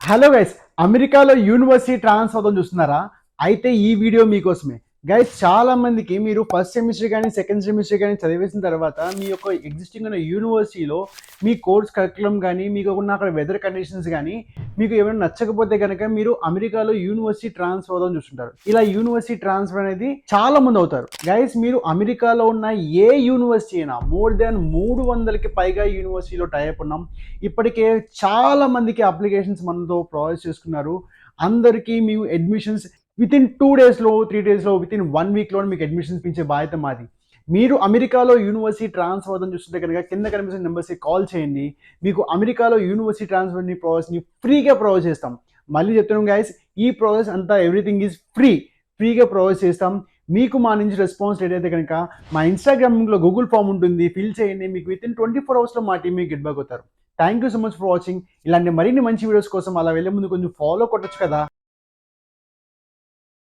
Hello guys, అమెరికాలో university transfer అవుతాం చూస్తున్నారా? అయితే ఈ వీడియో మీకోసమే. గైస్, చాలా మందికి మీరు ఫస్ట్ సెమిస్టర్ కానీ సెకండ్ సెమిస్టర్ కానీ చదివేసిన తర్వాత మీ యొక్క ఎగ్జిస్టింగ్ ఉన్న యూనివర్సిటీలో మీ కోర్స్ కరికులం కానీ మీకు ఉన్న అక్కడ వెదర్ కండిషన్స్ కానీ మీకు ఏమైనా నచ్చకపోతే కనుక మీరు అమెరికాలో యూనివర్సిటీ ట్రాన్స్ఫర్ అవుదాం చూస్తుంటారు. ఇలా యూనివర్సిటీ ట్రాన్స్ఫర్ అనేది చాలా మంది అవుతారు. గైస్, మీరు అమెరికాలో ఉన్న ఏ యూనివర్సిటీ అయినా మోర్ దాన్ 300కి పైగా యూనివర్సిటీలో టైప్ ఉన్నాం. ఇప్పటికే చాలా మందికి అప్లికేషన్స్ మనతో ప్రాసెస్ చేసుకున్నారు. అందరికీ మేము అడ్మిషన్స్ వితిన్ 2 డేస్లో 3 డేస్లో వితిన్ 1 వీక్లో మీకు అడ్మిషన్స్ ఇచ్చే బాధ్యత మాది. మీరు అమెరికాలో యూనివర్సిటీ ట్రాన్స్ఫర్ అవుదని చూస్తుంటే కనుక కింద కనిపిస్తున్న నెంబర్స్కి కాల్ చేయండి. మీకు అమెరికాలో యూనివర్సిటీ ట్రాన్స్ఫర్ని ప్రాసెస్ని ఫ్రీగా ప్రొవైడ్ చేస్తాం. మళ్ళీ చెప్తున్నాం గైస్, ఈ ప్రాసెస్ అంతా ఎవ్రీథింగ్ ఈజ్ ఫ్రీగా ప్రొవైడ్ చేస్తాం. మీకు మా నుంచి రెస్పాన్స్ ఏదైతే కనుక మా ఇన్స్టాగ్రామ్లో గూగుల్ ఫామ్ ఉంటుంది, ఫిల్ చేయండి. మీకు వితిన్ 24 అవర్స్లో మా టీం మీకు గెట్ బ్యాక్ అవుతారు. Thank you so much for watching. ఇలాంటి మరిన్ని మంచి వీడియోస్ కోసం అలా వెళ్ళే ముందు కొంచెం ఫాలో కొట్టచ్చు కదా.